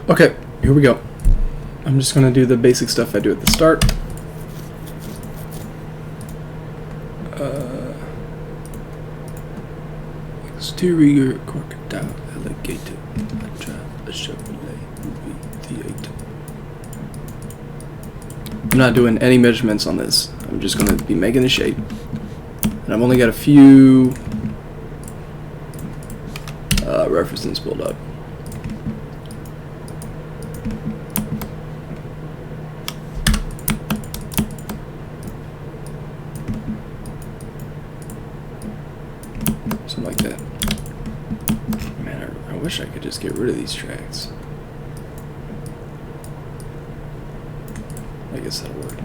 Okay, here we go. I'm just gonna do the basic stuff I do at the start. Exterior crocodile, alligator, a Chevrolet movie theater. I'm not doing any measurements on this. I'm just gonna be making a shape, and I've only got a few references pulled up. Something like that. Man, I wish I could just get rid of these tracks. I guess that'll work.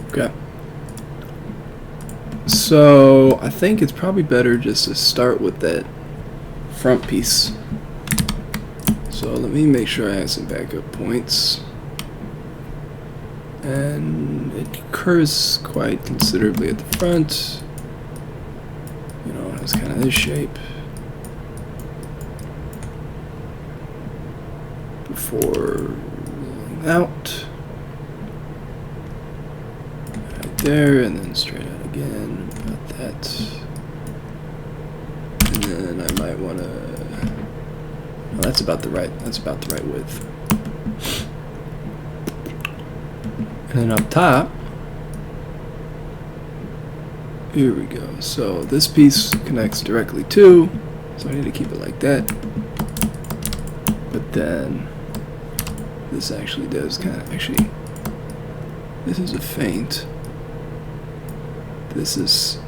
Okay. So I think it's probably better just to start with that front piece. So let me make sure I have some backup points. And it curves quite considerably at the front. You know, it has kind of this shape. Before rolling out. Right there, and then straight out again. About that. And then I might want to. Oh, that's about the right width. And then up top. Here we go. So this piece connects directly to, so I need to keep it like that. But then this actually does kind of, actually, this is a feint. This is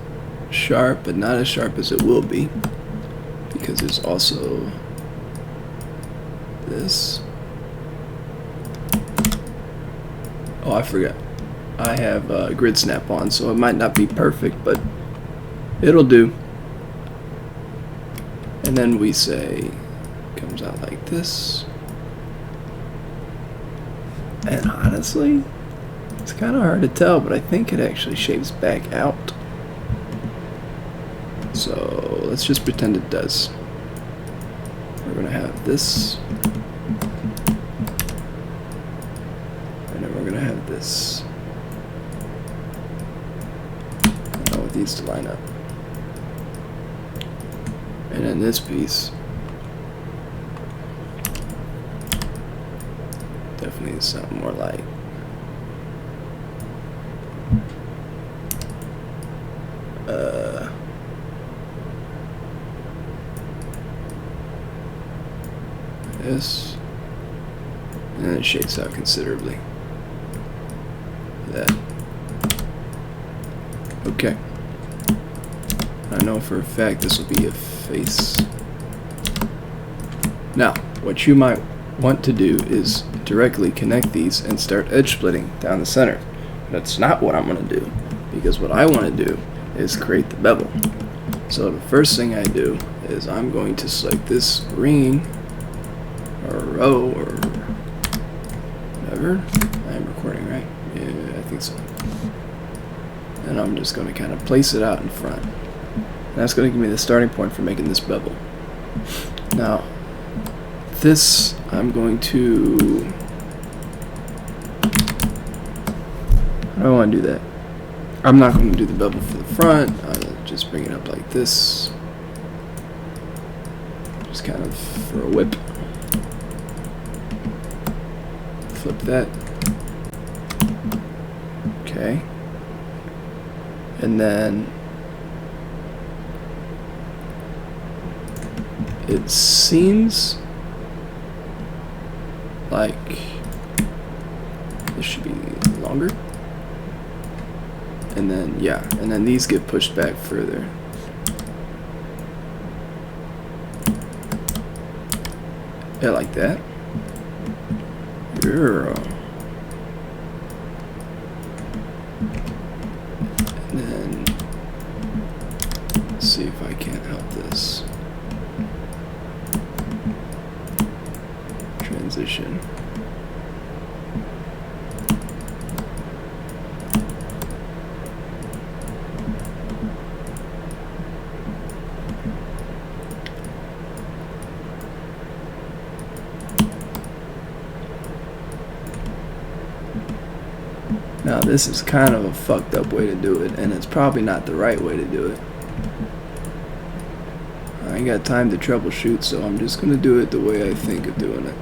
sharp, but not as sharp as it will be, because there's also this. Oh, I forgot. I have grid snap on, so it might not be perfect, but it'll do. And then we say, comes out like this. And honestly, it's kind of hard to tell, but I think it actually shapes back out. So let's just pretend it does. We're gonna have this. And then we're gonna have this. These to line up, and then this piece definitely is something more like this, and then it shakes out considerably. That. Okay. I know for a fact this will be a face. Now, what you might want to do is directly connect these and start edge splitting down the center. That's not what I'm going to do, because what I want to do is create the bevel. So the first thing I do is I'm going to select this ring or row or whatever. I'm recording, right? Yeah, I think so. And I'm just going to kind of place it out in front. And that's going to give me the starting point for making this bevel. Now, this I'm going to... I don't want to do that. I'm not going to do the bevel for the front. I'll just bring it up like this. Just kind of for a whip. Flip that. Okay. And then it seems like this should be longer. And then, yeah, and then these get pushed back further. Yeah, like that. Girl. And then, let's see if I can't help this. Transition. Now this is kind of a fucked up way to do it, and it's probably not the right way to do it. I ain't got time to troubleshoot, so I'm just gonna do it the way I think of doing it.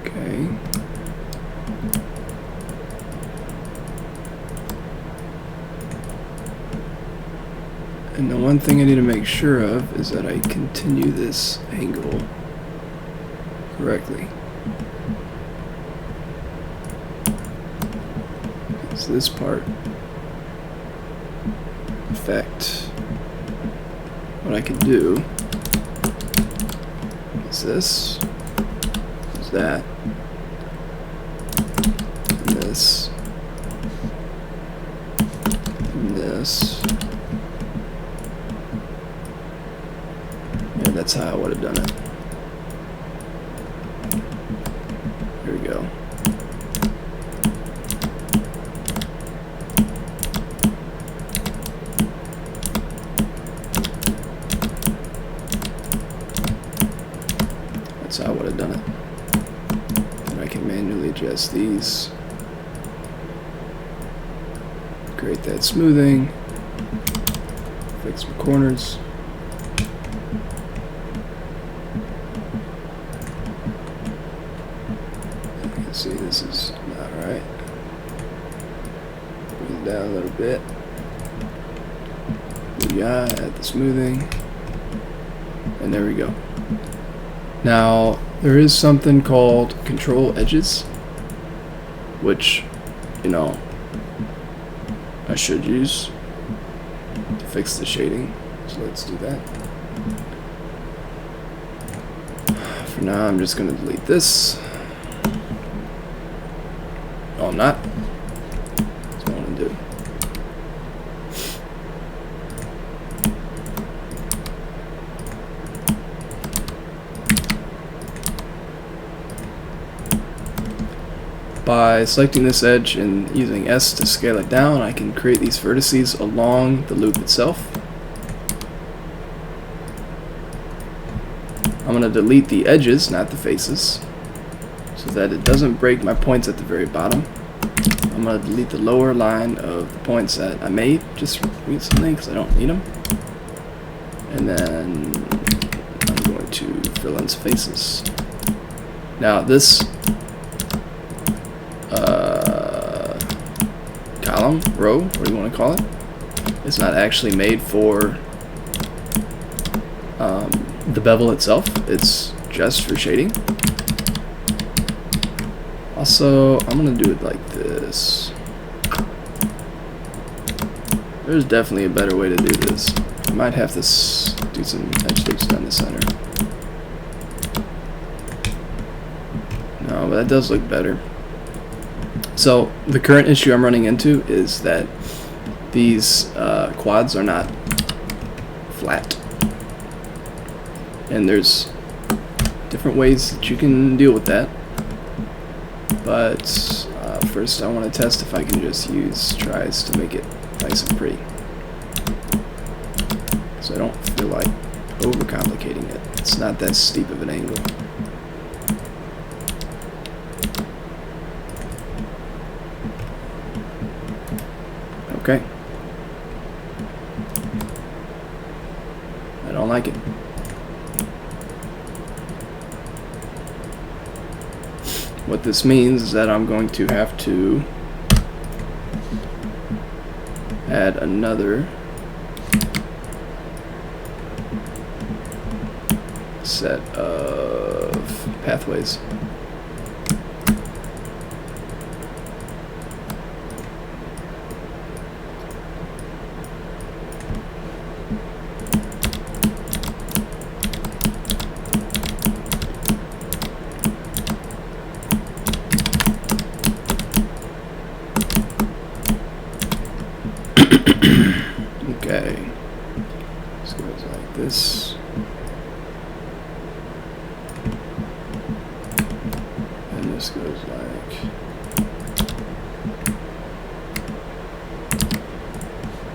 Okay. And the one thing I need to make sure of is that I continue this angle correctly. It's this part. In fact, what I can do is this, is that, and this, and this. Yeah, that's how I would have done it. Here we go. That's how I would have done it. And I can manually adjust these. Create that smoothing. Fix my corners. You can see this is not right. Bring it down a little bit. Yeah, add the smoothing. And there we go. Now, there is something called control edges, which, you know, I should use to fix the shading. So let's do that. For now, I'm just going to delete this. No, I'm not. That's what I want to do. By selecting this edge and using S to scale it down, I can create these vertices along the loop itself. I'm going to delete the edges, not the faces, so that it doesn't break my points at the very bottom. I'm going to delete the lower line of the points that I made just recently because I don't need them. And then I'm going to fill in some faces. Now this column, row, what do you want to call it, it's not actually made for the bevel itself, it's just for shading. Also, I'm going to do it like this. There's definitely a better way to do this. I might have to do some edge tapes down the center. No, but that does look better. So the current issue I'm running into is that these quads are not flat, and there's different ways that you can deal with that, but first I want to test if I can just use tries to make it nice and pretty, so I don't feel like overcomplicating it. It's not that steep of an angle. Okay. I don't like it. What this means is that I'm going to have to add another set of pathways. Okay, this goes like this, and this goes like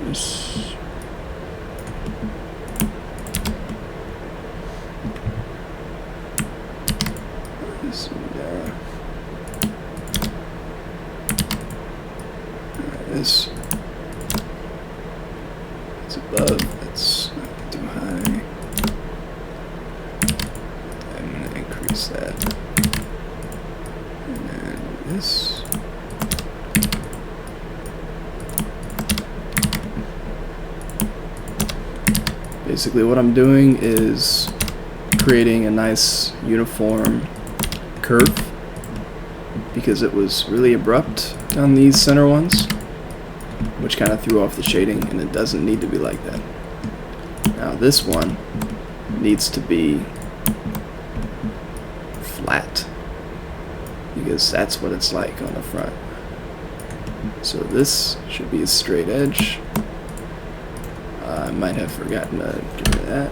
this. This one there. this. It's above. That's not too high. I'm going to increase that. And then this. Basically what I'm doing is creating a nice uniform curve because it was really abrupt on these center ones, which kind of threw off the shading, and it doesn't need to be like that. Now this one needs to be flat because that's what it's like on the front. So this should be a straight edge. I might have forgotten to get rid of that.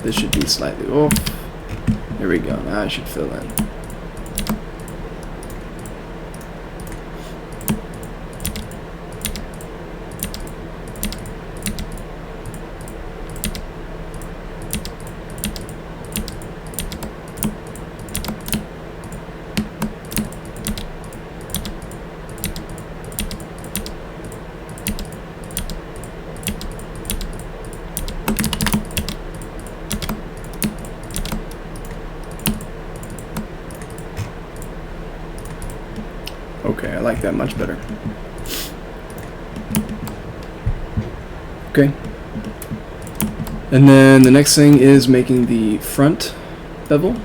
This should be slightly off. There we go. Now I should fill in. Okay, I like that much better. Okay. And then the next thing is making the front bevel.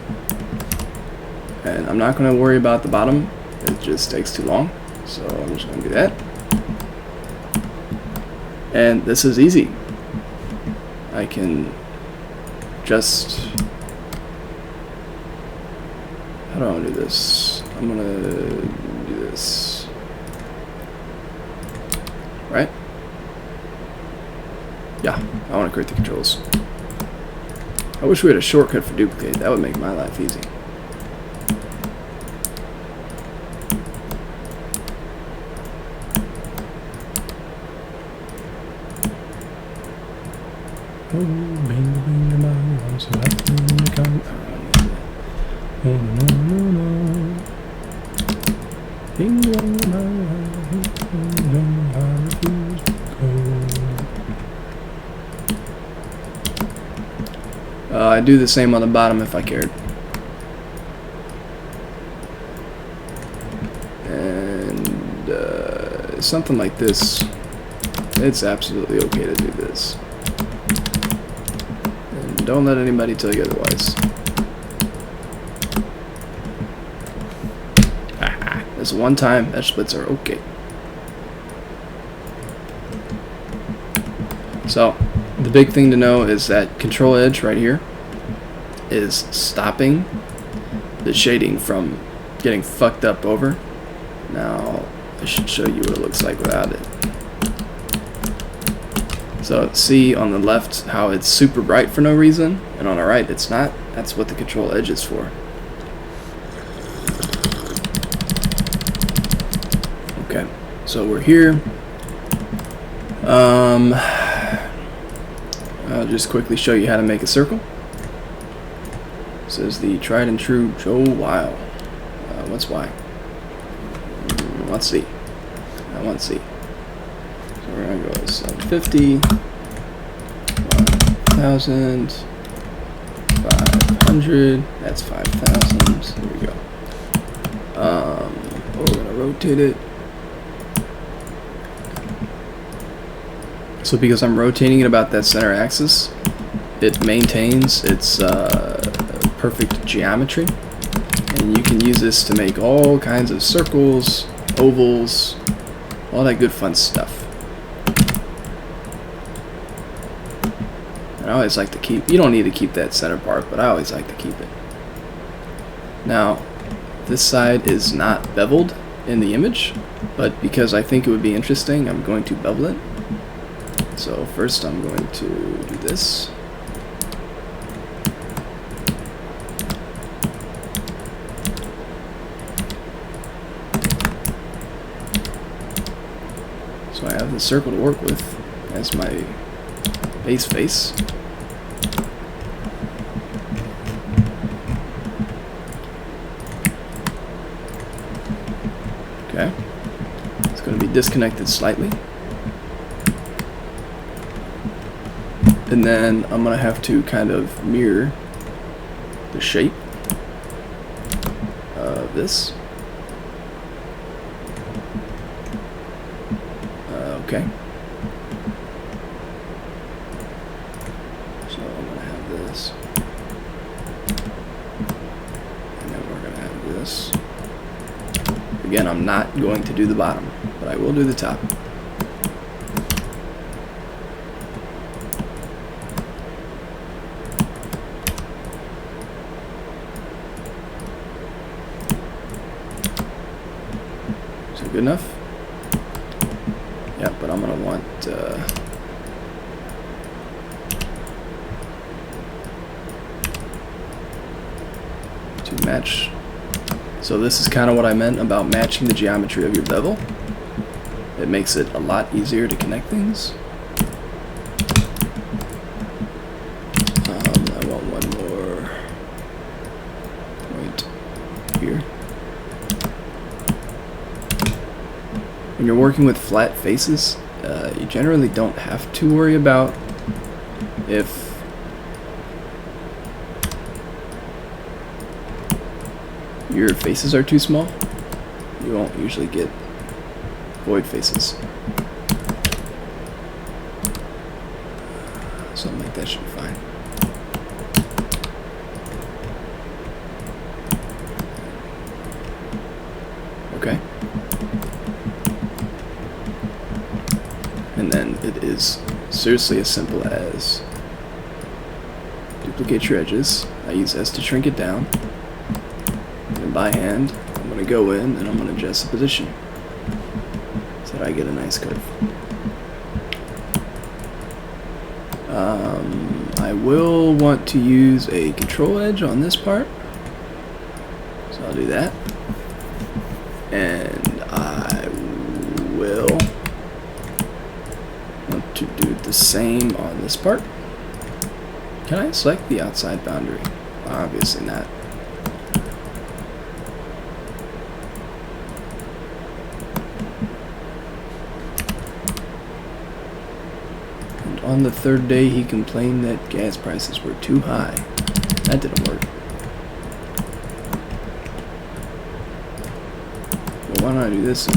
And I'm not going to worry about the bottom. It just takes too long. So I'm just going to do that. And this is easy. I can just... How do I want to do this? I'm going to do this. Right? Yeah, I want to create the controls. I wish we had a shortcut for duplicate. That would make my life easy. Oh, bing, bing, bang, I'm so happy when you come. Oh, no, no, no. Bing, bang, bang, I refuse to go. I'd do the same on the bottom if I cared. And something like this, it's absolutely okay to do this. And don't let anybody tell you otherwise. This one time, edge splits are okay. So, the big thing to know is that control edge right here is stopping the shading from getting fucked up over. Now, I should show you what it looks like without it. So, see on the left how it's super bright for no reason, and on the right it's not. That's what the control edge is for. Okay, so we're here. I'll just quickly show you how to make a circle. This is the tried and true Joe Weyl. What's Y? Let's see. I want C. So we're gonna go 750, 1,000, 500. That's 5,000. There we go. We're gonna rotate it. So because I'm rotating it about that center axis, it maintains its perfect geometry, and you can use this to make all kinds of circles, ovals, all that good fun stuff. I always like to keep, you don't need to keep that center part, but I always like to keep it. Now, this side is not beveled in the image, but because I think it would be interesting, I'm going to bevel it. So first I'm going to do this. So I have the circle to work with as my base face. Okay. Let's go going to be disconnected slightly. And then I'm going to have to kind of mirror the shape of this. Okay. So I'm going to have this. And then we're going to have this. Again, I'm not going to do the bottom, but I will do the top. Is that good enough? Yeah, but I'm going to want to match. So this is kind of what I meant about matching the geometry of your bevel. It makes it a lot easier to connect things. I want one more point here. When you're working with flat faces, you generally don't have to worry about if your faces are too small. You won't usually get void faces. Something like that should be fine. Okay. And then it is seriously as simple as duplicate your edges. I use S to shrink it down. And by hand, I'm going to go in and I'm going to adjust the position so that I get a nice curve. I will want to use a control edge on this part, so I'll do that. And I will want to do the same on this part. Can I select the outside boundary? Obviously not. And on the third day, he complained that gas prices were too high. That didn't work. Well, why don't I do this?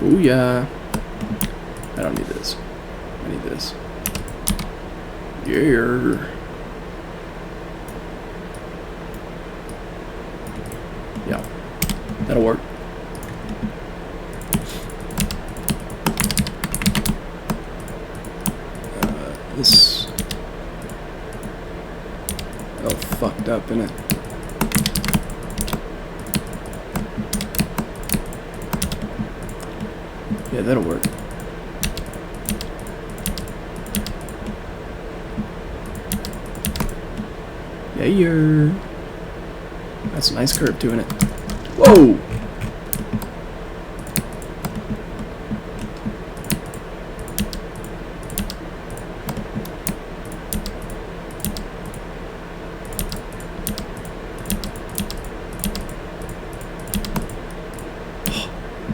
Ooh, yeah. I don't need this. I need this. Yeah. Yeah. That'll work. This. Oh, fucked up, innit? Yeah, that'll work. Yeah. That's a nice curve too, isn't it? Whoa!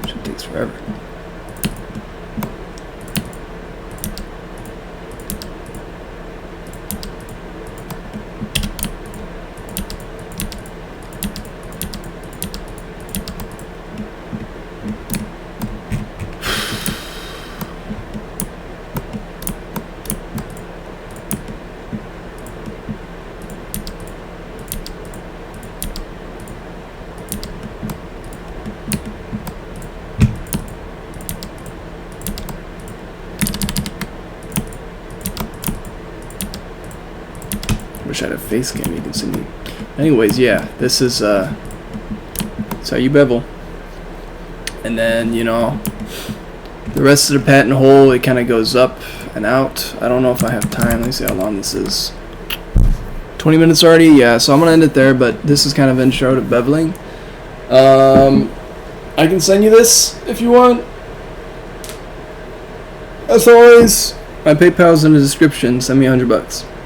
Shit takes forever. Wish I had a face cam you can see me. Anyways, yeah, this is that's how you bevel. And then, you know, the rest of the pattern hole, it kind of goes up and out. I don't know if I have time. Let me see how long this is. 20 minutes already? Yeah, so I'm gonna end it there, but this is kind of intro to beveling. I can send you this if you want. As always, My PayPal's in the description. Send me $100.